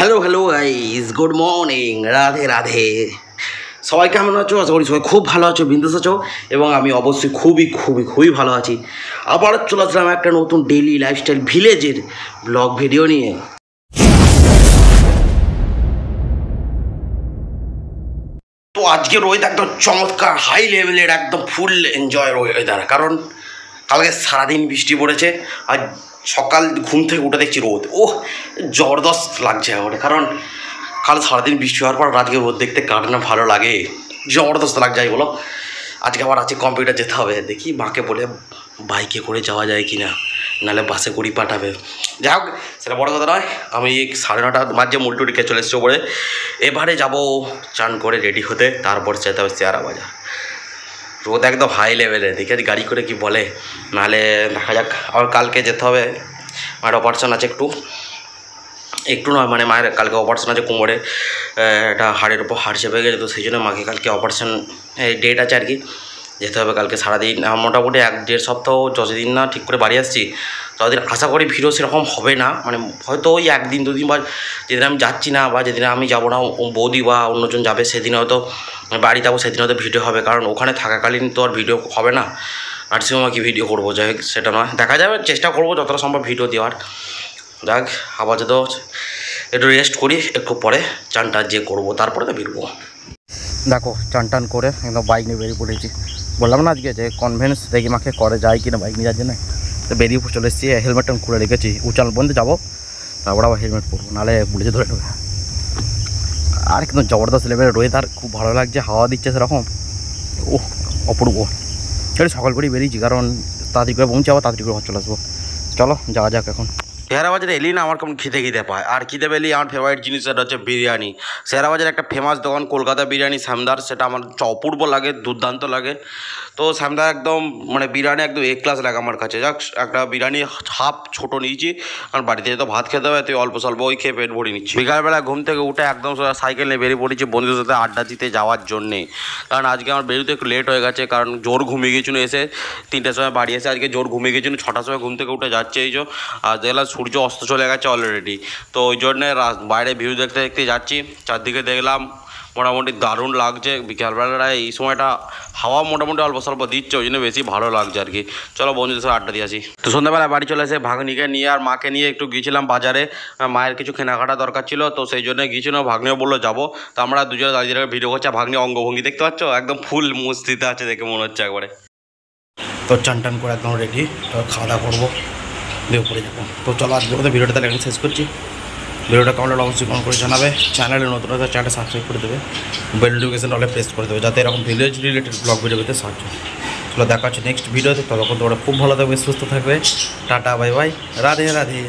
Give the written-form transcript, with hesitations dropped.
Hello hello guys, good morning, Radhe Radhe. সবাই কেমন আছো? আশা করি সবাই খুব ভালো আছো, বিন্দাস আছো, এবং আমি অবশ্যই খুবই ভালো আছি। আবার চলে আসলাম একটা নতুন ডেইলি লাইফস্টাইল ভিলেজের ব্লগ ভিডিও নিয়ে। তো আজকের ওয়েদার একদম চমৎকার, হাই লেভেলের, একদম ফুল এনজয়ের ওয়েদার। কারণ কালকে সারাদিন বৃষ্টি পড়েছে, আর সকাল ঘুম থেকে উঠে দেখছি রোদ। জবরদস্ত লাগছে আমার। কারণ কাল সারাদিন বৃষ্টি হওয়ার পর আজকে রোদ দেখতে কার না ভালো লাগে, জবরদস্ত লাগছে। যাই বলো, আজকে আবার আছে কম্পিউটার যেতে হবে। দেখি মাকে বলে বাইকে করে যাওয়া যায় কি না, নাহলে বাসে করি পাঠাবে। যাই হোক, সেটা বড় কথা নয়। আমি 9:30 বাজে মুলটুটিকে চলে এসেছি ওপরে। এবারে যাবো চান করে রেডি হতে, তারপর যেতে হবে চেয়ারা বাজার। রোদ একদম হাই লেভেলে, দেখে গাড়ি করে কি বলে, নাহলে দেখা যাক। আবার কালকে যেতে হবে, মায়ের অপারেশন আছে। একটু নয়, মানে মায়ের কালকে অপারেশন আছে কোমরে, একটা হাড়ের উপর হাড় চেপে গেছে। তো সেই জন্য মাকে কালকে অপারেশন ডেট আছে আর কি। যেতে হবে কালকে সারাদিন, মোটামুটি 1-1.5 সপ্তাহ, যতদিন না ঠিক করে বাড়ি আসছি ততদিন আশা করি ভিডিও সেরকম হবে না। মানে হয়তো ওই 1-2 দিন বা যেদিন আমি যাচ্ছি না, বা যেদিন আমি যাবো না, বৌদি বা অন্যজন যাবে, সেদিন হয়তো বাড়ি যাবো, সেদিন হয়তো ভিডিও হবে। কারণ ওখানে থাকাকালীন তো আর ভিডিও হবে না, নার্সিংহোমে কি ভিডিও করবো। যাই হোক, সেটা নয়, দেখা যাবে, চেষ্টা করবো যতটা সম্ভব ভিডিও দেওয়ার। যাক, আপাতত একটু রেস্ট করি, একটু পরে চানটা যে করবো, তারপরে তো বেরবো। দেখো, চান করে একদম বাইক নিয়ে বেরিয়ে পড়েছি। বললাম না আজকে যে কনভেন্স দেখি মাকে করে যায় কিনা বাইক নিয়ে যাওয়ার জন্য। তো বেরিয়ে চলে এসেছি, হেলমেটটা খুলে রেখেছি। উচাল বন্ধে যাবো, তারপর আবার হেলমেট পরবো, নাহলে পুলিশে ধরে নেবে। আর একদম জবরদস্ত লেভেলের ওয়েদার, খুব ভালো লাগছে, হাওয়া দিচ্ছে সেরকম। অপূর্ব। সেটা সকাল করেই বেরিয়েছি, কারণ তাড়াতাড়ি করে পৌঁছে যাবো, তাড়াতাড়ি করে চলে আসবো। চলো যাওয়া যাক এখন। শেয়ারা বাজারে এলি না আমার কেমন খিদে পায়। আর খিদে পেলি আমার ফেভারিট জিনিস, সেটা হচ্ছে বিরিয়ানি। শেয়ারা বাজারে একটা ফেমাস দোকান কলকাতা বিরিয়ানি, শ্যামদার, সেটা আমার অপূর্ব লাগে, দুর্দান্ত লাগে। তো শ্যামদার একদম মানে বিরিয়ানি একদম এ ক্লাস লাগে আমার কাছে। যাক, একটা বিরিয়ানি হাফ ছোটো নিয়েছি, কারণ বাড়িতে তো ভাত খেতে হবে, তুই অল্প স্বল্প ওই খেয়ে পেট ভরে নিচ্ছি। বিকালবেলা ঘুম থেকে উঠে একদম সাইকেল নিয়ে বেরিয়ে পড়েছি বন্ধুদের সাথে আড্ডা দিতে যাওয়ার জন্যে। কারণ আজকে আমার বেরোতে একটু লেট হয়ে গেছে, কারণ জোর ঘুমিয়ে গেছিলো, এসে 3টার সময় বাড়ি এসে আজকে জোর ঘুমিয়ে গেছিলো। 6টার সময় ঘুম থেকে উঠে যাচ্ছে, এই যে আর দেখলাম সূর্য অস্ত চলে গেছে অলরেডি। তো ওই জন্যে বাইরে ভিউ দেখতে দেখতে যাচ্ছি। চারদিকে দেখলাম মোটামুটি দারুণ লাগছে। বিকালবেলায় এই সময়টা হাওয়া মোটামুটি অল্প স্বল্প দিচ্ছে, ওই জন্য বেশি ভালো লাগছে আর কি। চলো বন্ধুদের সাথে আড্ডা দিয়ে আসি। তো সন্ধ্যাবেলায় বাড়ি চলে এসে ভাগ্নিকে নিয়ে আর মাকে নিয়ে একটু গিয়েছিলাম বাজারে। মায়ের কিছু কেনাকাটা দরকার ছিল, তো সেই জন্য গিয়েছিলাম। ভাগ্নিও বললো যাবো, তো আমরা দুজনে দাঁড়িয়ে ভিডিও করছি। ভাগ্নি অঙ্গভঙ্গি দেখতে পাচ্ছ, একদম ফুল মস্তিতে আছে, দেখে মনে হচ্ছে একবারে। তো চান করে একদম রেডি, তো খাওয়া দাওয়া করবো, দিয়ে পড়ে যাবো। তো চলো আজকে ভিডিওটা তাহলে এখন শেষ করছি। ভিডিওটা কেমন লাগলো অবশ্যই কমেন্ট করে জানাবে। চ্যানেলে নতুন আছে, চ্যানেলটা সাবস্ক্রাইব করে দেবে, বেল নোটিফিকেশন অলে প্রেস করে দেবে, যাতে এরকম ভিলেজ রিলেটেড ব্লগ ভিডিও পেতে সাহায্য। চলো দেখা হচ্ছে নেক্সট ভিডিওতে। ততক্ষণ তোমরা খুব ভালো থাকবে, সুস্থ থাকবে। Tata, bye bye, Radhe Radhe.